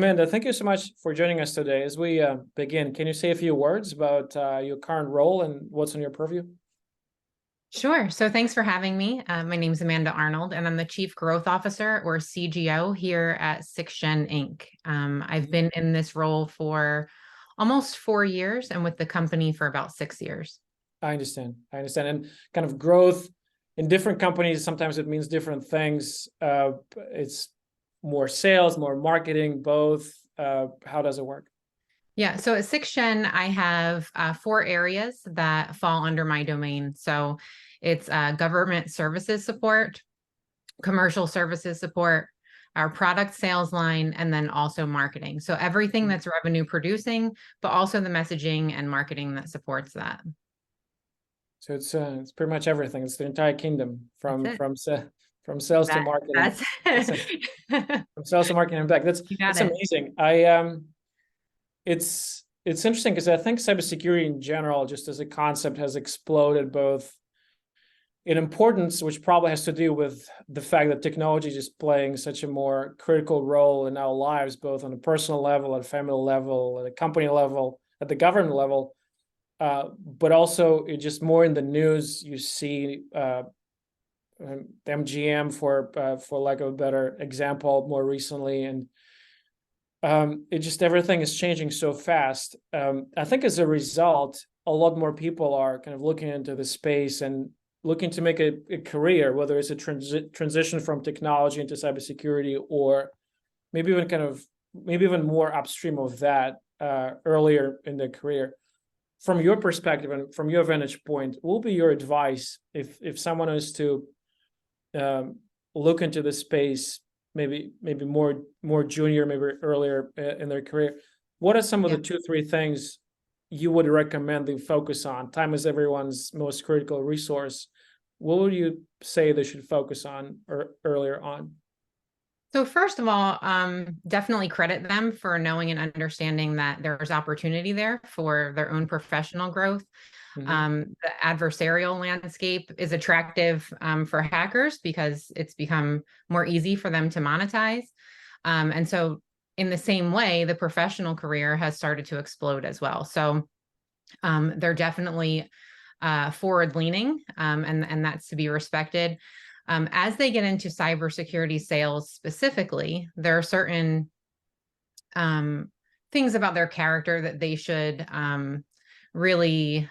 Amanda, thank you so much for joining us today. As we begin, can you say a few words about your current role and what's in your purview? Sure. So thanks for having me. My name is Amanda Arnold, and I'm the Chief Growth Officer, or CGO, here at SixGen Inc. I've been in this role for almost 4 years and with the company for about 6 years. I understand. And kind of growth in different companies, sometimes it means different things. It's more sales, more marketing, both. How does it work? Yeah, so at SixGen, I have 4 areas that fall under my domain. So it's government services support, commercial services support, our product sales line, and then also marketing. So everything that's revenue producing, but also the messaging and marketing that supports that. So it's pretty much everything. It's the entire kingdom from sales to marketing. That's From sales to marketing and back. That's amazing. It's interesting because I think cybersecurity in general, just as a concept, has exploded both in importance, which probably has to do with the fact that technology is just playing such a more critical role in our lives, both on a personal level, at a family level, at a company level, at the government level. But also it just more in the news. You see the MGM for lack of a better example more recently, and it just everything is changing so fast. I think as a result, a lot more people are kind of looking into the space and looking to make a career, whether it's a transition from technology into cybersecurity, or maybe even more upstream of that earlier in their career. From your perspective and from your vantage point, what will be your advice if someone is to look into the space, maybe more junior, maybe earlier in their career? What are some of the 2-3 things you would recommend they focus on? Time is everyone's most critical resource. What would you say they should focus on earlier on? So first of all, definitely credit them for knowing and understanding that there's opportunity there for their own professional growth. The adversarial landscape is attractive for hackers because it's become more easy for them to monetize. And so in the same way, the professional career has started to explode as well. So they're definitely forward-leaning, and that's to be respected. As they get into cybersecurity sales specifically, there are certain things about their character that they should really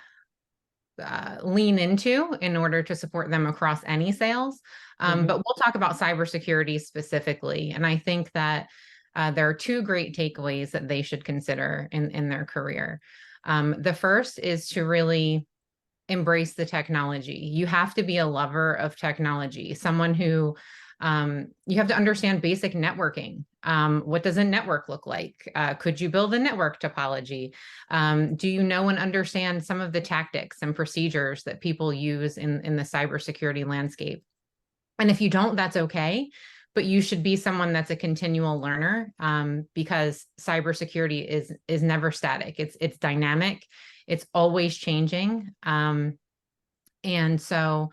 lean into in order to support them across any sales. But we'll talk about cybersecurity specifically. And I think that there are 2 great takeaways that they should consider in their career. The first is to really embrace the technology. You have to be a lover of technology, someone who you have to understand basic networking. What does a network look like? Could you build a network topology? Do you know and understand some of the tactics and procedures that people use in the cybersecurity landscape? And if you don't, that's okay. But you should be someone that's a continual learner, because cybersecurity is never static. It's dynamic. It's always changing. And so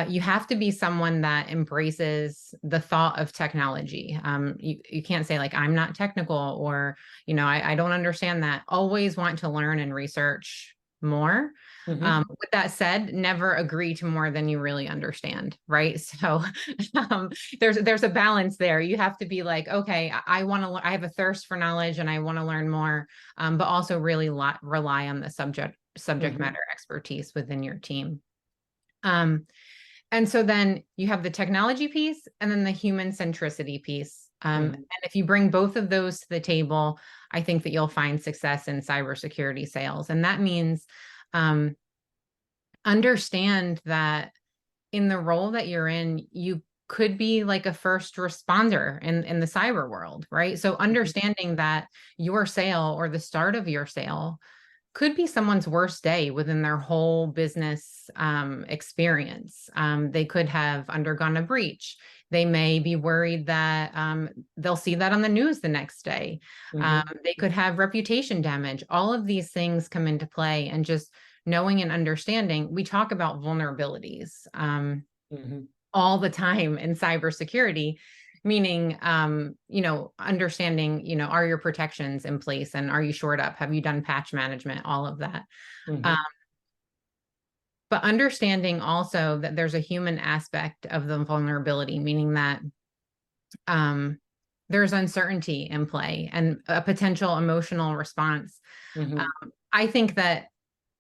you have to be someone that embraces the thought of technology. You can't say like, I'm not technical, or, I don't understand that. Always want to learn and research more. With that said, never agree to more than you really understand, right? So there's a balance there. You have to be like, okay, I have a thirst for knowledge and I want to learn more, but also really rely on the subject matter expertise within your team. And so then you have the technology piece and then the human centricity piece. And if you bring both of those to the table, I think that you'll find success in cybersecurity sales. And that means understand that in the role that you're in, you could be like a first responder in the cyber world, right? So understanding that your sale or the start of your sale could be someone's worst day within their whole business experience. They could have undergone a breach. They may be worried that they'll see that on the news the next day. They could have reputation damage. All of these things come into play, and just knowing and understanding. We talk about vulnerabilities all the time in cybersecurity. meaning, understanding, are your protections in place and are you shored up? Have you done patch management? All of that. Mhm. But understanding also that there's a human aspect of the vulnerability, meaning that there's uncertainty in play and a potential emotional response. Mhm. I think that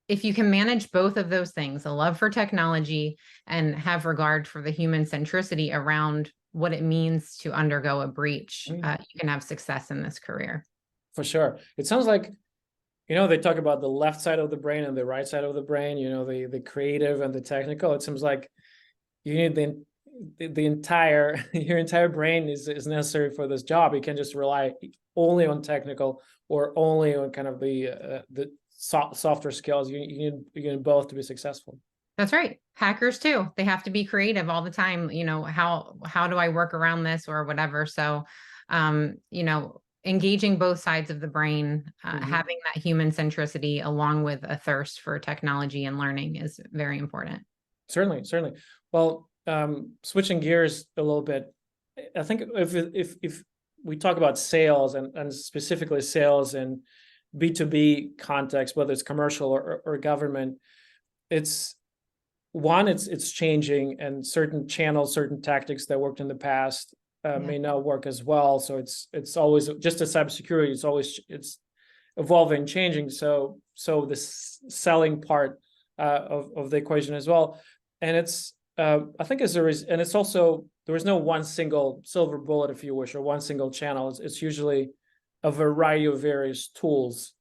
if you can manage both of those things, a love for technology and have regard for the human centricity around what it means to undergo a breach, Mhm. you can have success in this career. For sure. It sounds like, they talk about the left side of the brain and the right side of the brain, the creative and the technical. It seems like you need the entire your entire brain is necessary for this job. You can't just rely only on technical or only on kind of the softer skills. You need both to be successful. That's right. Hackers too. They have to be creative all the time. How do I work around this or whatever? So, engaging both sides of the brain, having that human centricity along with a thirst for technology and learning is very important. Certainly, certainly. Well, switching gears a little bit, I think if we talk about sales and specifically sales in B2B context, whether it's commercial or government, it's it's changing, and certain channels, certain tactics that worked in the past may not work as well. So it's always, just as cybersecurity, it's evolving, changing. So the selling part of the equation as well, and it's I think and it's also, there is no one single silver bullet, if you wish, or one single channel. It's usually a variety of various tools,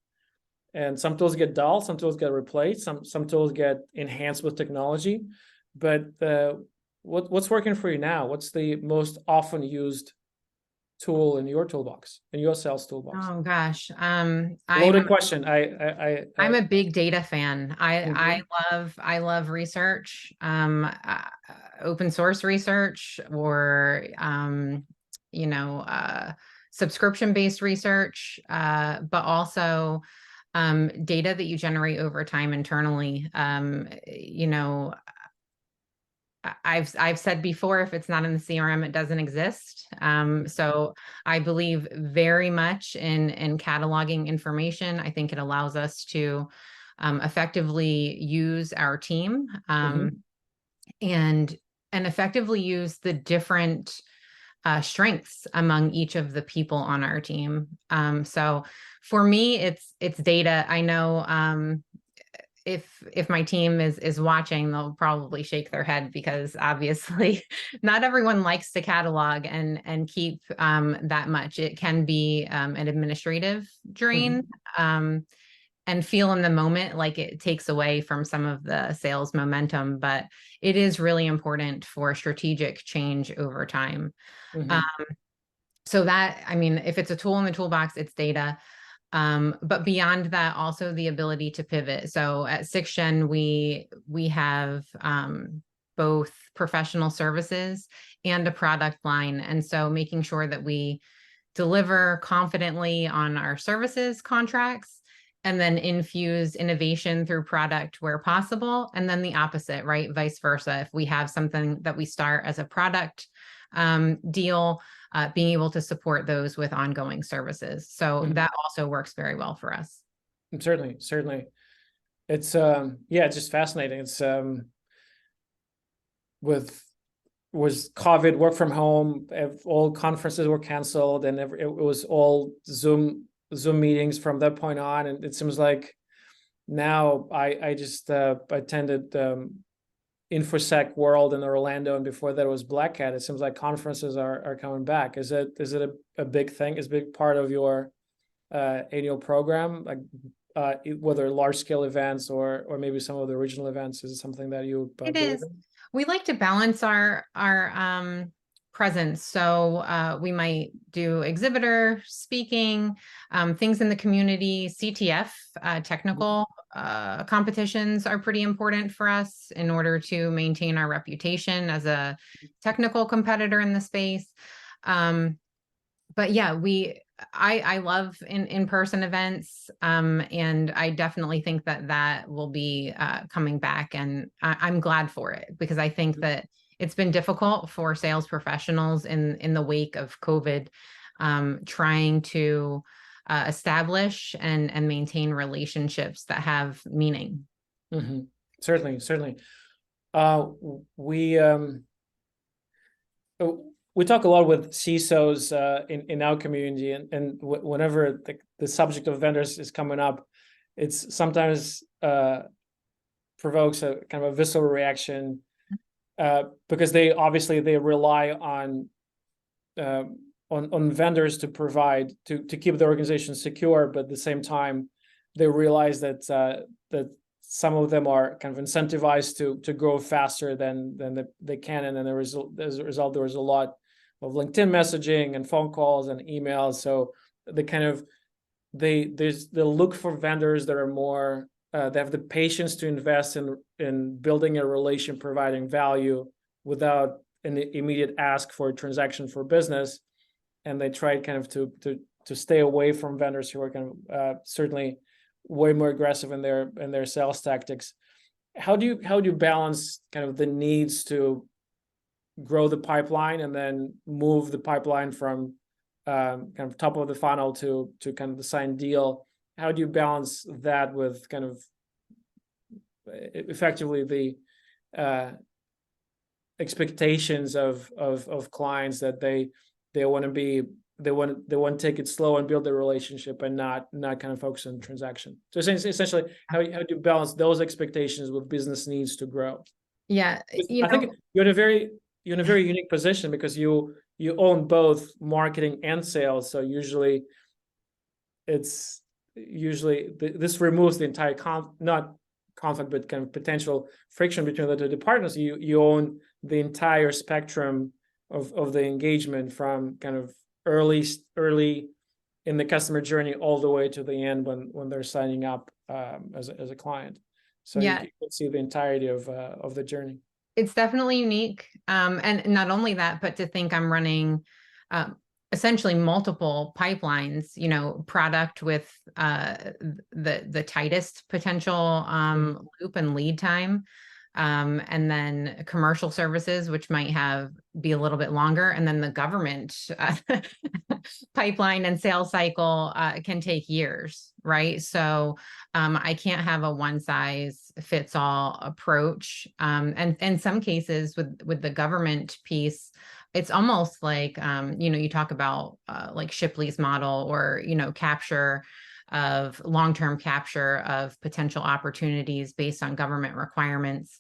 and some tools get dull, some tools get replaced, some tools get enhanced with technology. But what's working for you now? What's the most often used tool in your toolbox, in your sales toolbox? Oh gosh. Loaded question. I'm a big data fan. Mhm. I love research, open source research, or you know, uh, subscription based research, but also data that you generate over time internally. I've said before, if it's not in the CRM, it doesn't exist. So I believe very much in cataloging information. I think it allows us to effectively use our team, Mhm. and effectively use the different strengths among each of the people on our team. So for me, it's data. I know if my team is watching, they'll probably shake their head because obviously not everyone likes to catalog and keep that much. It can be an administrative drain, Mhm. and feel in the moment like it takes away from some of the sales momentum, but it is really important for strategic change over time. Um, Mhm. so that, I mean, if it's a tool in the toolbox, it's data. But beyond that, also the ability to pivot. So at SixGen, we have both professional services and a product line. And so making sure that we deliver confidently on our services contracts and then infuse innovation through product where possible. And then the opposite, right? Vice versa. If we have something that we start as a product deal, being able to support those with ongoing services. So Mhm. that also works very well for us. Certainly, certainly. It's yeah, it's just fascinating. It's with was COVID, work from home, all conferences were canceled, and it was all Zoom meetings from that point on. And it seems like now I just attended InfoSec World in Orlando, and before that it was Black Hat. It seems like conferences are coming back. Is it a big thing? Is a big part of your annual program, like whether large scale events or maybe some of the original events? Is it something that you It believe is. in? We like to balance our presence. So we might do exhibitor speaking, things in the community. CTF technical competitions are pretty important for us in order to maintain our reputation as a technical competitor in the space. But yeah, I love in-person events, and I definitely think that will be coming back, and I'm glad for it because I think that it's been difficult for sales professionals in the wake of COVID, trying to establish and maintain relationships that have meaning. Mm-hmm. Certainly, certainly. We talk a lot with CISOs in our community, and whenever the subject of vendors is coming up, it's sometimes provokes a kind of a visceral reaction, because they obviously rely on vendors to provide to keep the organization secure, but at the same time they realize that that some of them are kind of incentivized to grow faster than they can, and then as a result there was a lot of LinkedIn messaging and phone calls and emails. So they kind of they look for vendors that are more they have the patience to invest in building a relation, providing value without an immediate ask for a transaction for business, and they try kind of to stay away from vendors who are kind of certainly way more aggressive in their sales tactics. How do you balance kind of the needs to grow the pipeline and then move the pipeline from kind of top of the funnel to kind of the signed deal? How do you balance that with kind of effectively the expectations of clients that they want to take it slow and build the relationship and not kind of focus on transaction? So essentially, how do you balance those expectations with business needs to grow? Yeah, I think you're in a very unique position because you own both marketing and sales. So usually this removes the entire not conflict, but kind of potential friction between the two departments. You own the entire spectrum of the engagement, from kind of early in the customer journey all the way to the end when they're signing up as a client. So yeah, you can see the entirety of the journey. it's definitely unique. And not only that, but to think I'm running essentially multiple pipelines, product with the tightest potential loop and lead time, and then commercial services, which might be a little bit longer, and then the government pipeline and sales cycle can take years, right? So I can't have a one size fits all approach. And in some cases with the government piece, it's almost like, you talk about like Shipley's model, or, long-term capture of potential opportunities based on government requirements.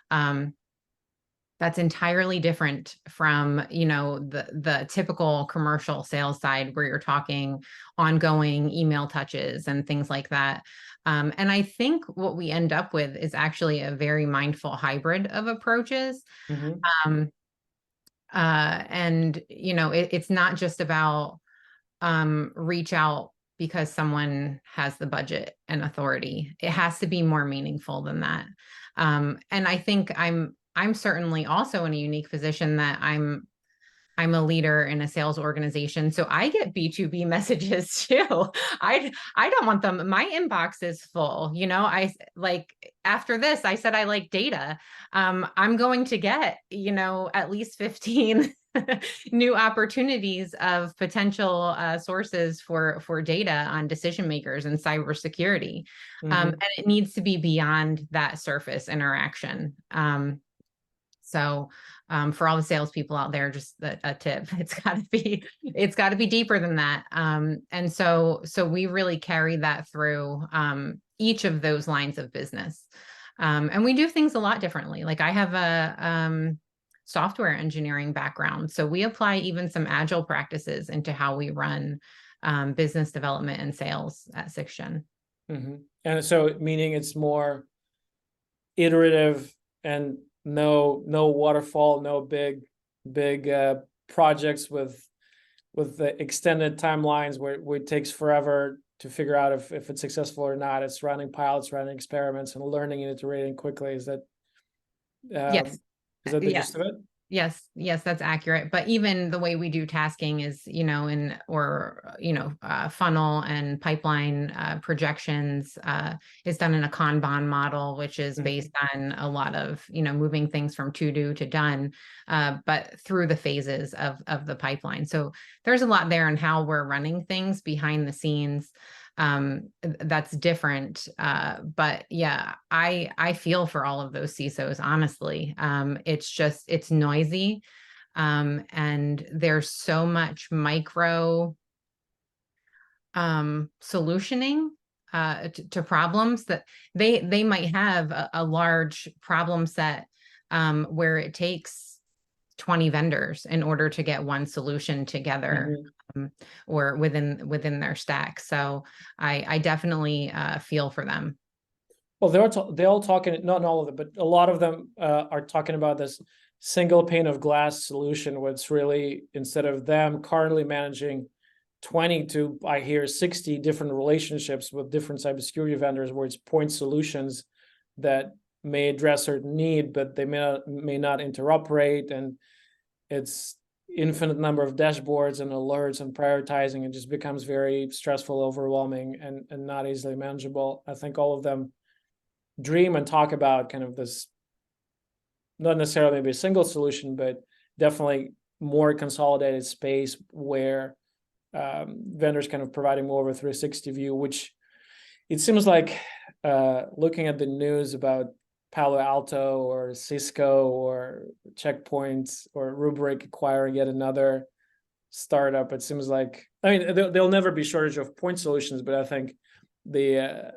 That's entirely different from, the typical commercial sales side, where you're talking ongoing email touches and things like that. And I think what we end up with is actually a very mindful hybrid of approaches. Mm-hmm. And it's not just about reach out because someone has the budget and authority. It has to be more meaningful than that. And I think I'm certainly also in a unique position that I'm a leader in a sales organization, so I get B2B messages too. I don't want them. My inbox is full. I like, after this, I said I like data. I'm going to get, at least 15 new opportunities of potential sources for data on decision makers and cybersecurity. And it needs to be beyond that surface interaction. So for all the salespeople out there, just a tip: it's got to be deeper than that. And so we really carry that through each of those lines of business. And we do things a lot differently. Like, I have a software engineering background, so we apply even some agile practices into how we run business development and sales at SixGen. And so, meaning it's more iterative and no waterfall, no big projects with the extended timelines where it takes forever to figure out if it's successful or not. It's running pilots, running experiments, and learning and iterating quickly. Is that Yes. is that the gist of it? Yes, yes, that's accurate. But even the way we do tasking is, funnel and pipeline projections is done in a Kanban model, which is based on a lot of, moving things from to do to done, but through the phases of the pipeline. So there's a lot there on how we're running things behind the scenes. That's different. But yeah, I feel for all of those CISOs, honestly. It's noisy. And there's so much micro solutioning to problems that they might have a large problem set where it takes 20 vendors in order to get one solution together. Or within their stack. So I definitely feel for them. Well, they're all talking, not all of them, but a lot of them are talking about this single pane of glass solution, where it's really, instead of them currently managing 20 to, I hear, 60 different relationships with different cybersecurity vendors, where it's point solutions that may address certain need, but they may not interoperate, and it's infinite number of dashboards and alerts and prioritizing. It just becomes very stressful, overwhelming, and not easily manageable. I think all of them dream and talk about kind of this, not necessarily maybe a single solution, but definitely more consolidated space where vendors kind of providing more of a 360 view, which it seems like looking at the news about Palo Alto or Cisco or Checkpoint or Rubrik acquiring yet another startup, it seems like, I mean, there'll never be shortage of point solutions, but I think the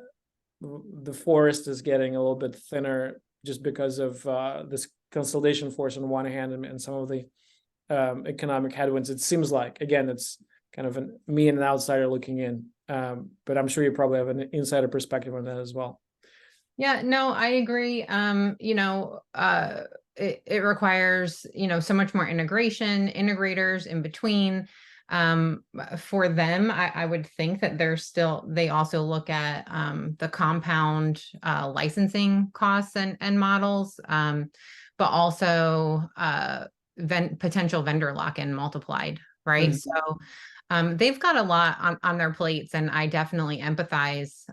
forest is getting a little bit thinner just because of this consolidation force on one hand, and some of the economic headwinds. It seems like, again, it's kind of me and an outsider looking in, but I'm sure you probably have an insider perspective on that as well. Yeah, no, I agree. It requires, so much more integrators in between. For them, I would think that they also look at the compound licensing costs and models, but also potential vendor lock-in multiplied, right? So they've got a lot on their plates, and I definitely empathize.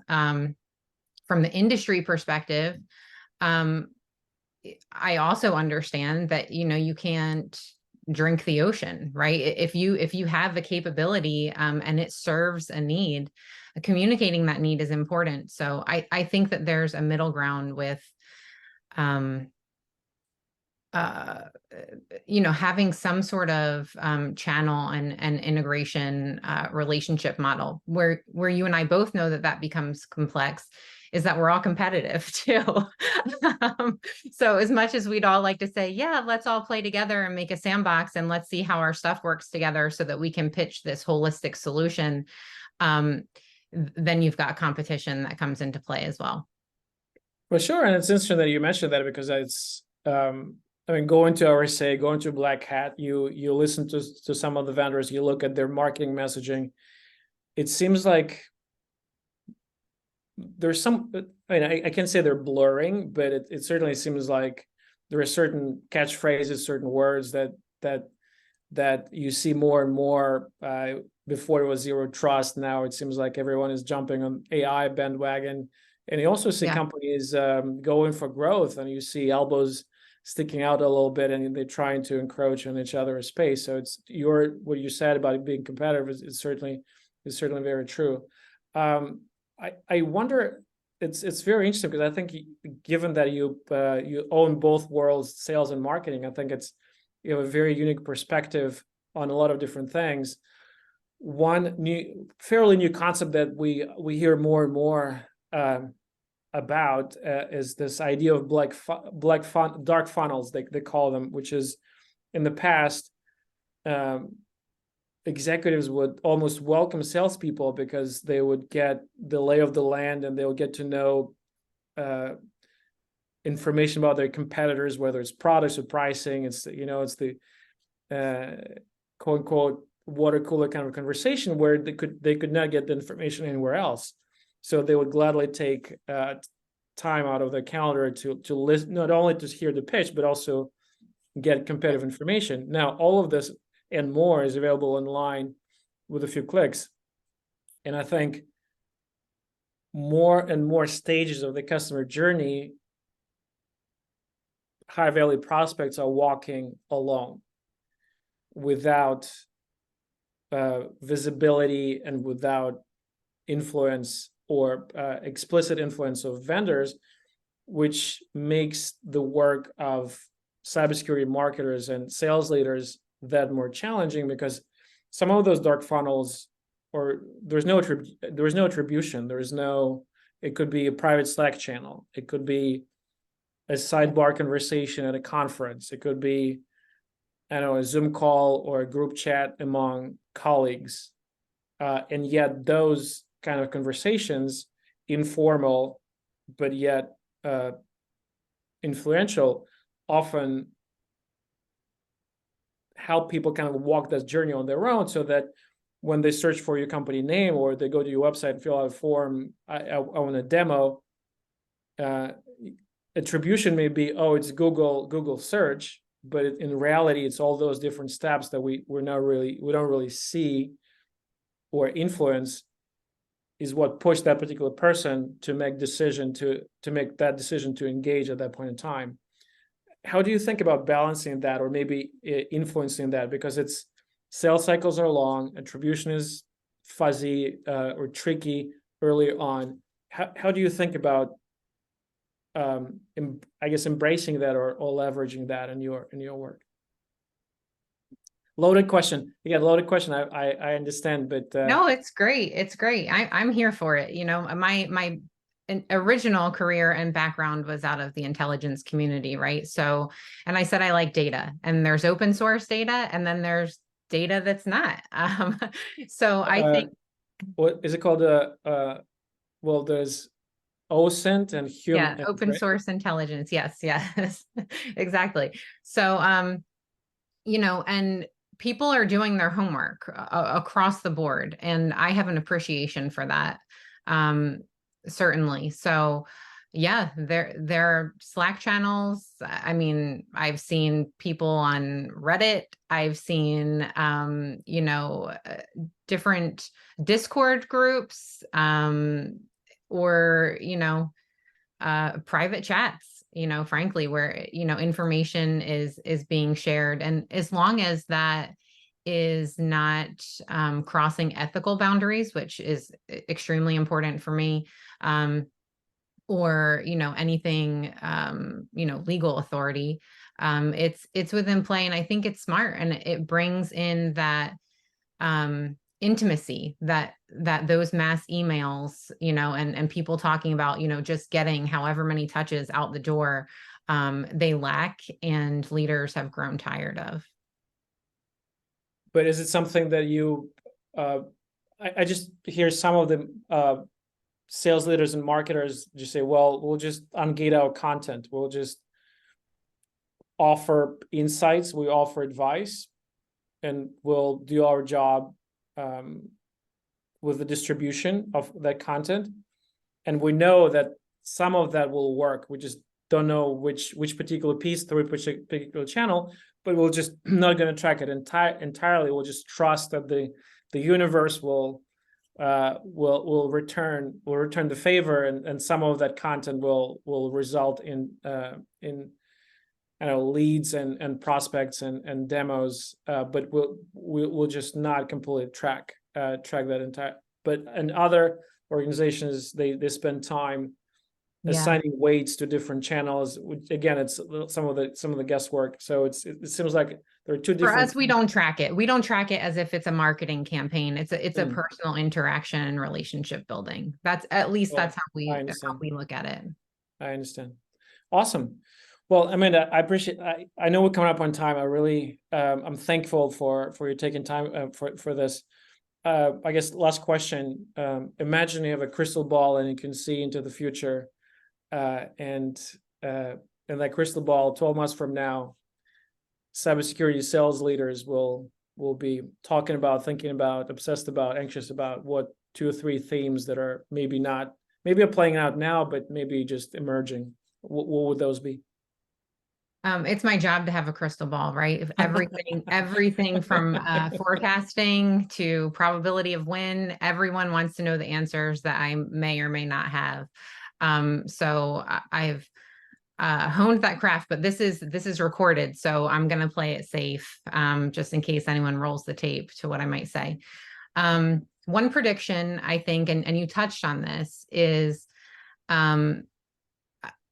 From the industry perspective, I also understand that, you can't drink the ocean, right? If you have the capability and it serves a need, communicating that need is important. So I think that there's a middle ground with, having some sort of channel and integration relationship model where you and I both know that becomes complex, is that we're all competitive too. So as much as we'd all like to say, yeah, let's all play together and make a sandbox and let's see how our stuff works together so that we can pitch this holistic solution, then you've got competition that comes into play as well. For sure. And it's interesting that you mentioned that, because it's, going to RSA, going to Black Hat, you listen to some of the vendors, you look at their marketing messaging. It seems like there's some, I can't say they're blurring, but it certainly seems like there are certain catchphrases, certain words that you see more and more. Before it was zero trust, now it seems like everyone is jumping on AI bandwagon, and you also see companies going for growth, and you see elbows sticking out a little bit, and they're trying to encroach on each other's space. So it's what you said about it being competitive is certainly very true. I wonder, it's very interesting, because I think given that you own both worlds, sales and marketing, I think you have a very unique perspective on a lot of different things. One fairly new concept that we hear more and more about is this idea of dark funnels, they call them, which is, in the past, executives would almost welcome salespeople because they would get the lay of the land, and they would get to know information about their competitors, whether it's products or pricing. It's the quote unquote water cooler kind of conversation, where they could not get the information anywhere else. So they would gladly take time out of their calendar to listen, not only to hear the pitch, but also get competitive information. Now, all of this and more is available online with a few clicks. And I think more and more stages of the customer journey, high value prospects are walking alone without visibility and without influence or explicit influence of vendors, which makes the work of cybersecurity marketers and sales leaders that more challenging, because some of those dark funnels, or there's no attribution. It could be a private Slack channel. It could be a sidebar conversation at a conference. It could be, I don't know, a Zoom call or a group chat among colleagues. And yet those kind of conversations, informal, but yet influential, often help people kind of walk that journey on their own, so that when they search for your company name or they go to your website and fill out a form, I want a demo, attribution may be, oh, it's Google search, but in reality, it's all those different steps that we don't really see or influence, is what pushed that particular person to make that decision to engage at that point in time. How do you think about balancing that, or maybe influencing that? Because sales cycles are long, attribution is fuzzy or tricky early on. How do you think about, I guess, embracing that or leveraging that in your work? Loaded question. Yeah, loaded question. I understand, but no, it's great. It's great. I'm here for it. You know, my original career and background was out of the intelligence community, right? So, and I said I like data, and there's open source data, and then there's data that's not. So I think, what is it called? Well, there's OSINT and human. Yeah, open source intelligence. Yes, yes, exactly. So, you know, and people are doing their homework across the board, and I have an appreciation for that. Certainly. So yeah, there are Slack channels. I mean, I've seen people on Reddit. I've seen, you know, different Discord groups, or, you know, private chats, you know, frankly, where, you know, information is being shared. And as long as that is not crossing ethical boundaries, which is extremely important for me, or, you know, anything, you know, legal authority, it's within play. And I think it's smart, and it brings in that intimacy that those mass emails, you know, and people talking about, you know, just getting however many touches out the door, they lack, and leaders have grown tired of. But is it something that you, I just hear some of the sales leaders and marketers just say, well, we'll just ungate our content. We'll just offer insights. We offer advice, and we'll do our job with the distribution of that content. And we know that some of that will work. We just don't know which particular piece through which particular channel, but we'll just not going to track it entirely. We'll just trust that the universe will return the favor, and some of that content will result in leads and prospects and demos, but we'll just not completely track that entire. But in other organizations, they spend time assigning weights to different channels. Which, again, it's some of the guesswork. So it seems like there are two different. For us, we don't track it. We don't track it as if it's a marketing campaign. It's a personal interaction and relationship building. That's that's how we look at it. I understand. Awesome. Well, Amanda, I appreciate. I know we're coming up on time. I really, I'm thankful for you taking time for this. I guess last question. Imagine you have a crystal ball and you can see into the future, and that crystal ball, 12 months from now, cybersecurity sales leaders will be talking about, thinking about, obsessed about, anxious about what 2 or 3 themes that are maybe are playing out now, but maybe just emerging. What would those be? It's my job to have a crystal ball, right? If everything from forecasting to probability of win, everyone wants to know the answers that I may or may not have. So I've honed that craft, but this is recorded, so I'm gonna play it safe, just in case anyone rolls the tape to what I might say. One prediction, I think, and you touched on this, is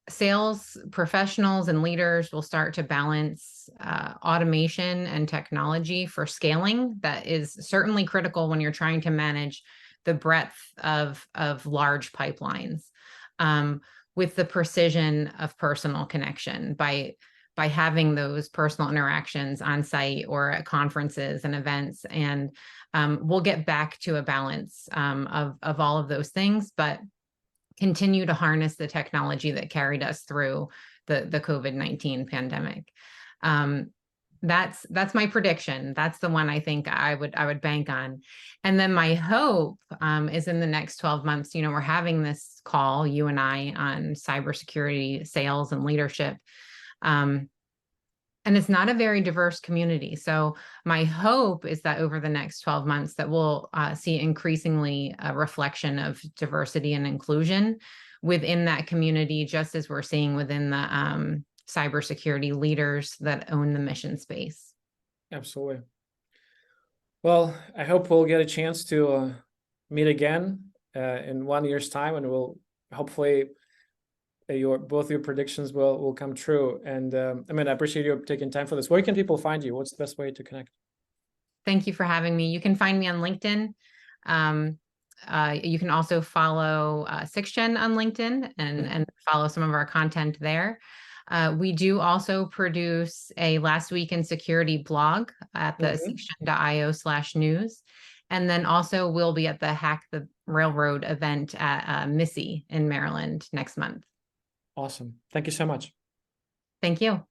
sales professionals and leaders will start to balance automation and technology for scaling. That is certainly critical when you're trying to manage the breadth of large pipelines, with the precision of personal connection by having those personal interactions on site or at conferences and events. And we'll get back to a balance of all of those things, but continue to harness the technology that carried us through the COVID-19 pandemic. That's my prediction. That's the one I think I would bank on. And then my hope is in the next 12 months, we're having this call, you and I, on cybersecurity, sales, and leadership. And it's not a very diverse community. So my hope is that over the next 12 months that we'll see increasingly a reflection of diversity and inclusion within that community, just as we're seeing within the cybersecurity leaders that own the mission space. Absolutely. Well, I hope we'll get a chance to meet again in 1 year's time, and we'll hopefully both your predictions will come true. And I appreciate you taking time for this. Where can people find you? What's the best way to connect? Thank you for having me. You can find me on LinkedIn. You can also follow SixGen on LinkedIn and follow some of our content there. We do also produce a Last Week in Security blog at the sixgen.io/news. And then also we'll be at the Hack the Railroad event at Missy in Maryland next month. Awesome. Thank you so much. Thank you.